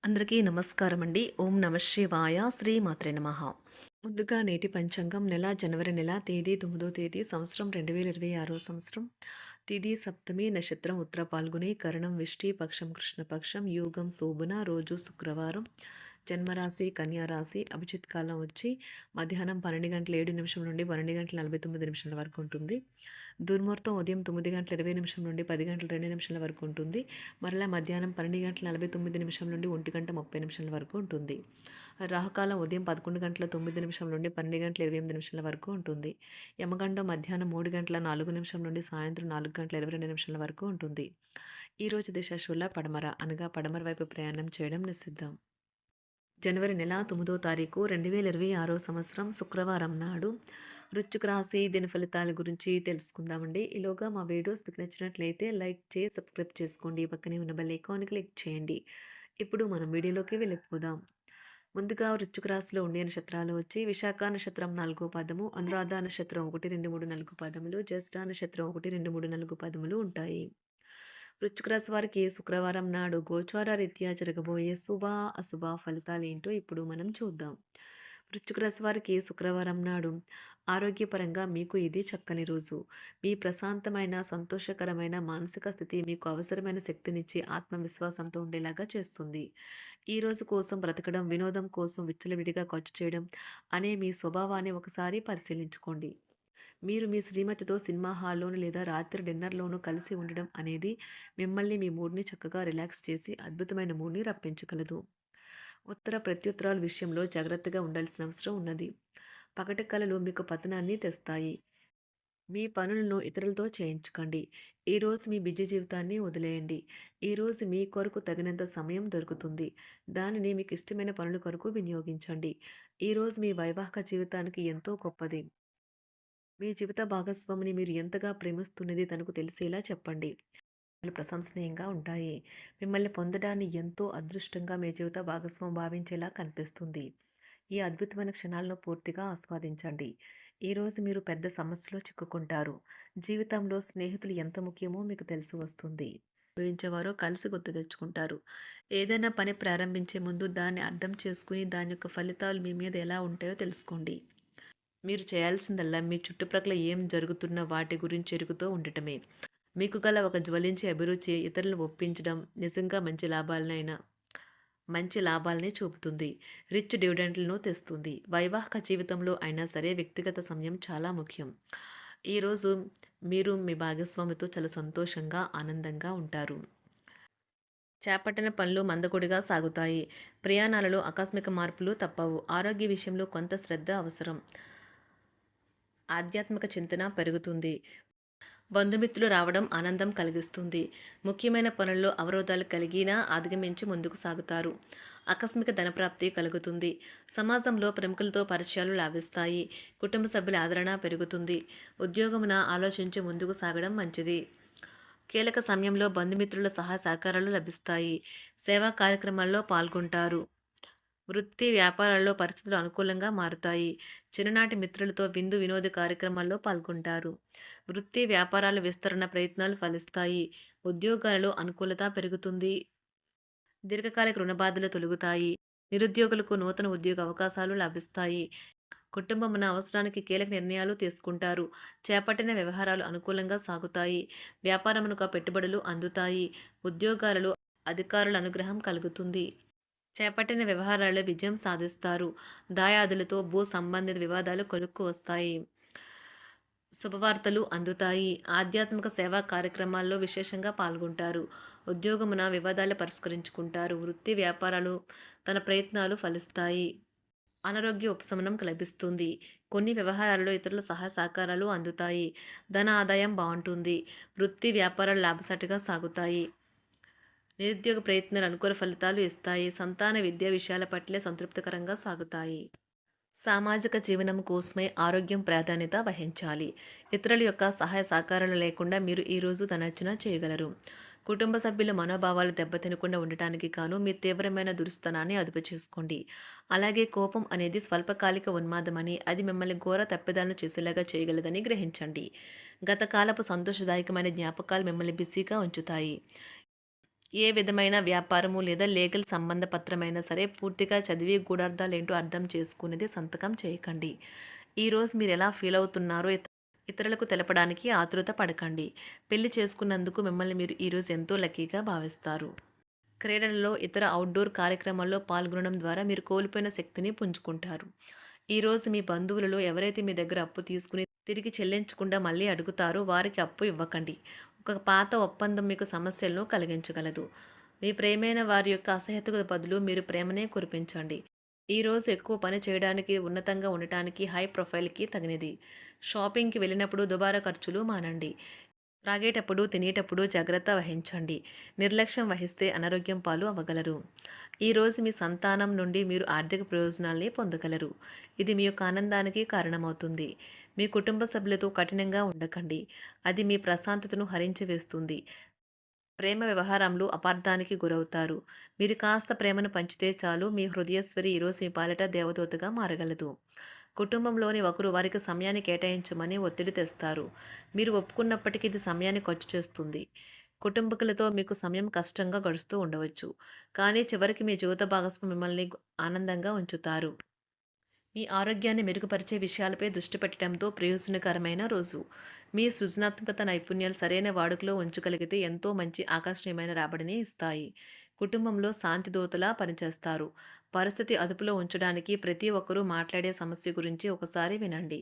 అందరికీ నమస్కారం అండి. ఓం నమ శివాయ. శ్రీమాత్రే నమః. ముందుగా నేటి పంచాంగం నెల జనవరి నెల తేదీ 9వ తేదీ సంవత్సరం 2026 సంవత్సరం. తిథి సప్తమి, నక్షత్రం ఉత్తర పాల్గొని, కరణం విష్టి, పక్షం కృష్ణపక్షం, యోగం శోభన, రోజు శుక్రవారం. జన్మరాశి కన్యా రాశి. అభిజిత్ కాలం వచ్చి మధ్యాహ్నం 12:07 నుండి 12:49 వరకు ఉంటుంది. దుర్ముహూర్తం ఉదయం 9:20 నుండి 10:02 వరకు ఉంటుంది. మరలా మధ్యాహ్నం 12:49 నుండి 1:30 వరకు ఉంటుంది. రాహుకాలం ఉదయం 11:09 నుండి 12:28 వరకు ఉంటుంది. యమగండం మధ్యాహ్నం 3:04 నుండి సాయంత్రం 4:22 వరకు ఉంటుంది. ఈరోజు దిశ శూల పడమర అనగా పడమర వైపు ప్రయాణం చేయడం నిషిద్ధం. జనవరి నెల 9వ తారీఖు 2026 సంవత్సరం శుక్రవారం నాడు వృశ్చిక రాశి దిన ఫలితాల గురించి తెలుసుకుందామండి. ఈలోగా మా వీడియోస్ మీకు నచ్చినట్లయితే లైక్ చేసి సబ్స్క్రైబ్ చేసుకోండి. పక్కనే ఉన్న బెల్ ఐకాన్ క్లిక్ చేయండి. ఇప్పుడు మనం వీడియోలోకి వెళ్ళిపోదాం. ముందుగా వృశ్చిక రాశిలో ఉండే నక్షత్రాలు వచ్చి విశాఖ నక్షత్రం 4వ పాదము, అనురాధ నక్షత్రం 1, 2, 3, 4 పాదములు, జ్యేష్ఠ నక్షత్రం 1, 2, 3, 4 పాదములు ఉంటాయి. వృశ్చిక రాశి వారికి శుక్రవారం నాడు గోచార రీత్యా జరగబోయే శుభ అశుభ ఫలితాలు ఏంటో ఇప్పుడు మనం చూద్దాం. వృశ్చిక రాశి వారికి శుక్రవారం నాడు ఆరోగ్యపరంగా మీకు ఇది చక్కని రోజు. మీ ప్రశాంతమైన సంతోషకరమైన మానసిక స్థితి మీకు అవసరమైన శక్తినిచ్చి ఆత్మవిశ్వాసంతో ఉండేలాగా చేస్తుంది. ఈ రోజు కోసం బ్రతకడం, వినోదం కోసం విచ్చలవిడిగా ఖర్చు చేయడం అనే మీ స్వభావాన్ని ఒకసారి పరిశీలించుకోండి. మీరు మీ శ్రీమతితో సినిమా హాల్లోను లేదా రాత్రి డిన్నర్లోనూ కలిసి ఉండడం అనేది మిమ్మల్ని మీ మూడ్ని చక్కగా రిలాక్స్ చేసి అద్భుతమైన మూడ్ని రప్పించగలదు. ఉత్తర ప్రత్యుత్తరాల విషయంలో జాగ్రత్తగా ఉండాల్సిన అవసరం ఉన్నది. పగటి కలలు మీకు పతనాన్ని తెస్తాయి. మీ పనులను ఇతరులతో చేయించకండి. ఈరోజు మీ బిజీ జీవితాన్ని వదిలేయండి. ఈరోజు మీ కొరకు తగినంత సమయం దొరుకుతుంది. దానిని మీకు ఇష్టమైన పనుల కొరకు వినియోగించండి. ఈరోజు మీ వైవాహిక జీవితానికి ఎంతో గొప్పది. మీ జీవిత భాగస్వామిని మీరు ఎంతగా ప్రేమిస్తున్నది తనకు తెలిసేలా చెప్పండి. వాళ్ళు ప్రశంసనీయంగా ఉంటాయి. మిమ్మల్ని పొందడాన్ని ఎంతో అదృష్టంగా మీ జీవిత భాగస్వామి భావించేలా కనిపిస్తుంది. ఈ అద్భుతమైన క్షణాలను పూర్తిగా ఆస్వాదించండి. ఈరోజు మీరు పెద్ద సమస్యలో చిక్కుకుంటారు. జీవితంలో స్నేహితులు ఎంత ముఖ్యమో మీకు తెలిసి వస్తుంది. భావించేవారో కలిసి గుర్తు తెచ్చుకుంటారు. ఏదైనా పని ప్రారంభించే ముందు దాన్ని అర్థం చేసుకుని దాని యొక్క ఫలితాలు మీ మీద ఎలా ఉంటాయో తెలుసుకోండి. మీరు చేయాల్సిందల్లా మీ చుట్టుప్రక్కల ఏం జరుగుతున్న వాటి గురించి ఎరుగుతూ ఉండటమే. మీకు గల ఒక జ్వలించే అభిరుచి ఇతరులను ఒప్పించడం నిజంగా మంచి లాభాలనే చూపుతుంది. రిచ్ డివిడెండ్లను తెస్తుంది. వైవాహిక జీవితంలో అయినా సరే వ్యక్తిగత సమయం చాలా ముఖ్యం. ఈరోజు మీరు మీ భాగస్వామితో చాలా సంతోషంగా ఆనందంగా ఉంటారు. చేపట్టిన పనులు మందకొడిగా సాగుతాయి. ప్రయాణాలలో ఆకస్మిక మార్పులు తప్పవు. ఆరోగ్య విషయంలో కొంత శ్రద్ధ అవసరం. ఆధ్యాత్మిక చింతన పెరుగుతుంది. బంధుమిత్రులు రావడం ఆనందం కలిగిస్తుంది. ముఖ్యమైన పనుల్లో అవరోధాలు కలిగినా అధిగమించి ముందుకు సాగుతారు. ఆకస్మిక ధనప్రాప్తి కలుగుతుంది. సమాజంలో ప్రముఖులతో పరిచయాలు లాభిస్తాయి. కుటుంబ సభ్యుల ఆదరణ పెరుగుతుంది. ఉద్యోగమున ఆలోచించి ముందుకు సాగడం మంచిది. కీలక సమయంలో బంధుమిత్రుల సహాయ సహకారాలు లభిస్తాయి. సేవా కార్యక్రమాల్లో పాల్గొంటారు. వృత్తి వ్యాపారాల్లో పరిస్థితులు అనుకూలంగా మారుతాయి. చిన్ననాటి మిత్రులతో విందు వినోద కార్యక్రమాల్లో పాల్గొంటారు. వృత్తి వ్యాపారాల విస్తరణ ప్రయత్నాలు ఫలిస్తాయి. ఉద్యోగాలలో అనుకూలత పెరుగుతుంది. దీర్ఘకాలిక రుణ బాధలు తొలగుతాయి. నిరుద్యోగులకు నూతన ఉద్యోగ అవకాశాలు లభిస్తాయి. కుటుంబమున అవసరానికి కీలక నిర్ణయాలు తీసుకుంటారు. చేపట్టిన వ్యవహారాలు అనుకూలంగా సాగుతాయి. వ్యాపారమునకు పెట్టుబడులు అందుతాయి. ఉద్యోగాలలో అధికారుల అనుగ్రహం కలుగుతుంది. చేపట్టిన వ్యవహారాల్లో విజయం సాధిస్తారు. దాయాదులతో భూ సంబంధిత వివాదాలు కొలుక్కు వస్తాయి. శుభవార్తలు అందుతాయి. ఆధ్యాత్మిక సేవా కార్యక్రమాల్లో విశేషంగా పాల్గొంటారు. ఉద్యోగమున వివాదాలు పరిష్కరించుకుంటారు. వృత్తి వ్యాపారాలు తన ప్రయత్నాలు ఫలిస్తాయి. అనారోగ్య ఉపశమనం లభిస్తుంది. కొన్ని వ్యవహారాల్లో ఇతరుల సహాయ సహకారాలు అందుతాయి. ధన ఆదాయం బాగుంటుంది. వృత్తి వ్యాపారాలు లాభసాటిగా సాగుతాయి. నిరుద్యోగ ప్రయత్నాలు అనుకూల ఫలితాలు ఇస్తాయి. సంతాన విద్యా విషయాల పట్లే సంతృప్తికరంగా సాగుతాయి. సామాజిక జీవనం కోసమే ఆరోగ్యం ప్రాధాన్యత వహించాలి. ఇతరుల యొక్క సహాయ సహకారాలు లేకుండా మీరు ఈరోజు ధనార్జన చేయగలరు. కుటుంబ సభ్యుల మనోభావాలు దెబ్బతినకుండా ఉండటానికి గాను మీ తీవ్రమైన దురుస్తనాన్ని అదుపు చేసుకోండి. అలాగే కోపం అనేది స్వల్పకాలిక ఉన్మాదమని, అది మిమ్మల్ని ఘోర తప్పిదాలను చేసేలాగా చేయగలదని గ్రహించండి. గత కాలపు సంతోషదాయకమైన జ్ఞాపకాలు మిమ్మల్ని బిజీగా ఉంచుతాయి. ఏ విధమైన వ్యాపారము లేదా లీగల్ సంబంధ పత్రమైనా సరే పూర్తిగా చదివి గూఢార్థాలేంటో అర్థం చేసుకునేది సంతకం చేయకండి. ఈరోజు మీరు ఎలా ఫీల్ అవుతున్నారో ఇతరులకు తెలపడానికి ఆతురత పడకండి. పెళ్లి చేసుకున్నందుకు మిమ్మల్ని మీరు ఈరోజు ఎంతో లక్కీగా భావిస్తారు. క్రీడలలో ఇతర అవుట్‌డోర్ కార్యక్రమాల్లో పాల్గొనడం ద్వారా మీరు కోల్పోయిన శక్తిని పుంజుకుంటారు. ఈరోజు మీ బంధువులలో ఎవరైతే మీ దగ్గర అప్పు తీసుకుని తిరిగి చెల్లించకుండా మళ్ళీ అడుగుతారో వారికి అప్పు ఇవ్వకండి. ఒక పాత ఒప్పందం మీకు సమస్యలను కలిగించగలదు. మీ ప్రేమైన వారి యొక్క అసహ్యతకు బదులు మీరు ప్రేమనే కురిపించండి. ఈరోజు ఎక్కువ పని చేయడానికి, ఉన్నతంగా ఉండటానికి, హై ప్రొఫైల్‌కి తగినది. షాపింగ్‌కి వెళ్ళినప్పుడు దుబారా ఖర్చులు మానండి. త్రాగేటప్పుడు, తినేటప్పుడు జాగ్రత్త వహించండి. నిర్లక్ష్యం వహిస్తే అనారోగ్యం పాలు అవ్వగలరు. ఈరోజు మీ సంతానం నుండి మీరు ఆర్థిక ప్రయోజనాల్ని పొందగలరు. ఇది మీ యొక్క ఆనందానికి కారణమవుతుంది. మీ కుటుంబ సభ్యులతో కఠినంగా ఉండకండి. అది మీ ప్రశాంతతను హరించి వేస్తుంది. ప్రేమ వ్యవహారంలో అపార్థానికి గురవుతారు. మీరు కాస్త ప్రేమను పంచితే చాలు మీ హృదయస్వరి ఈరోజు మీ పాలిట దేవదూతగా మారగలదు. కుటుంబంలోని ఒకరు వారికి సమయాన్ని కేటాయించమని ఒత్తిడి తెస్తారు. మీరు ఒప్పుకున్నప్పటికీ ఇది సమయాన్ని ఖర్చు చేస్తుంది. కుటుంబకులతో మీకు సమయం కష్టంగా గడుస్తూ ఉండవచ్చు. కానీ చివరికి మీ జీవిత భాగస్వామి మిమ్మల్ని ఆనందంగా ఉంచుతారు. మీ ఆరోగ్యాన్ని మెరుగుపరిచే విషయాలపై దృష్టి పెట్టడంతో ప్రయోజనకరమైన రోజు. మీ సృజనాత్మకత నైపుణ్యాలు సరైన వాడుకలో ఉంచగలిగితే ఎంతో మంచి ఆకర్షణీయమైన రాబడిని ఇస్తాయి. కుటుంబంలో శాంతి దూతలా పనిచేస్తారు. పరిస్థితి అదుపులో ఉంచడానికి ప్రతి ఒక్కరూ మాట్లాడే సమస్య గురించి ఒకసారి వినండి.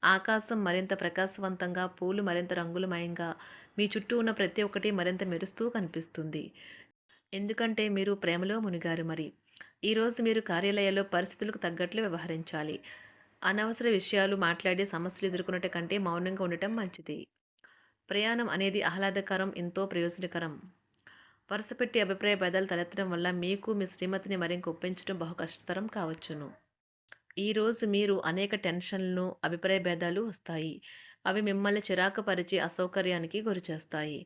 ఆకాశం మరింత ప్రకాశవంతంగా, పూలు మరింత రంగులమయంగా, మీ చుట్టూ ఉన్న ప్రతి ఒక్కటి మరింత మెరుస్తూ కనిపిస్తుంది. ఎందుకంటే మీరు ప్రేమలో మునిగారు మరి. ఈరోజు మీరు కార్యాలయాల్లో పరిస్థితులకు తగ్గట్లు వ్యవహరించాలి. అనవసర విషయాలు మాట్లాడి సమస్యలు ఎదుర్కొనట కంటే మౌనంగా ఉండటం మంచిది. ప్రయాణం అనేది ఆహ్లాదకరం, ఎంతో ప్రయోజనకరం. వరుసపెట్టి అభిప్రాయ భేదాలు తలెత్తడం వల్ల మీకు మీ శ్రీమతిని మరింక ఒప్పించడం బహు కష్టతరం కావచ్చును. ఈరోజు మీరు అనేక టెన్షన్లను, అభిప్రాయ భేదాలు వస్తాయి. అవి మిమ్మల్ని చిరాకు పరిచి అసౌకర్యానికి గురిచేస్తాయి.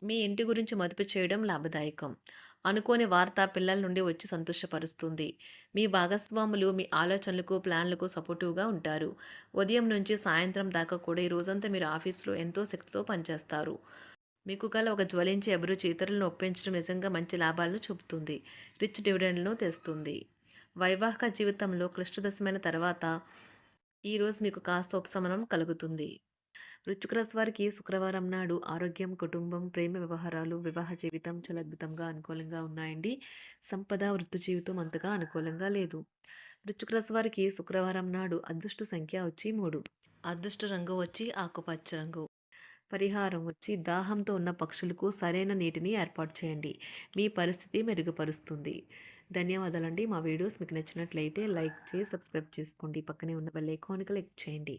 మీ ఇంటి గురించి మదుపు చేయడం లాభదాయకం. అనుకోని వార్త పిల్లల నుండి వచ్చి సంతోషపరుస్తుంది. మీ భాగస్వాములు మీ ఆలోచనలకు, ప్లాన్లకు సపోర్టివ్‌గా ఉంటారు. ఉదయం నుంచి సాయంత్రం దాకా కూడా ఈ రోజంతా మీరు ఆఫీస్‌లో ఎంతో శక్తితో పనిచేస్తారు. మీకు గల ఒక జ్వలించే అభిరుచి ఇతరులను ఒప్పించడం నిజంగా మంచి లాభాలను చూపుతుంది. రిచ్ డివిడెండ్‌లను తెస్తుంది. వైవాహిక జీవితంలో క్లిష్టదశమైన తర్వాత ఈరోజు మీకు కాస్త ఉపశమనం కలుగుతుంది. వృశ్చిక రాశి వారికి శుక్రవారం నాడు ఆరోగ్యం, కుటుంబం, ప్రేమ వ్యవహారాలు, వివాహ జీవితం చాలా అద్భుతంగా అనుకూలంగా ఉన్నాయండి. సంపద, వృత్తి జీవితం అంతగా అనుకూలంగా లేదు. వృశ్చిక రాశి వారికి శుక్రవారం నాడు అదృష్ట సంఖ్య వచ్చి 3. అదృష్ట రంగు వచ్చి ఆకుపచ్చ రంగు. పరిహారం వచ్చి దాహంతో ఉన్న పక్షులకు సరైన నీటిని ఏర్పాటు చేయండి. మీ పరిస్థితి మెరుగుపరుస్తుంది. ధన్యవాదాలండి. మా వీడియోస్ మీకు నచ్చినట్లయితే లైక్ చేసి సబ్స్క్రైబ్ చేసుకోండి. పక్కనే ఉన్న బెల్ ఐకాన్ క్లిక్ చేయండి.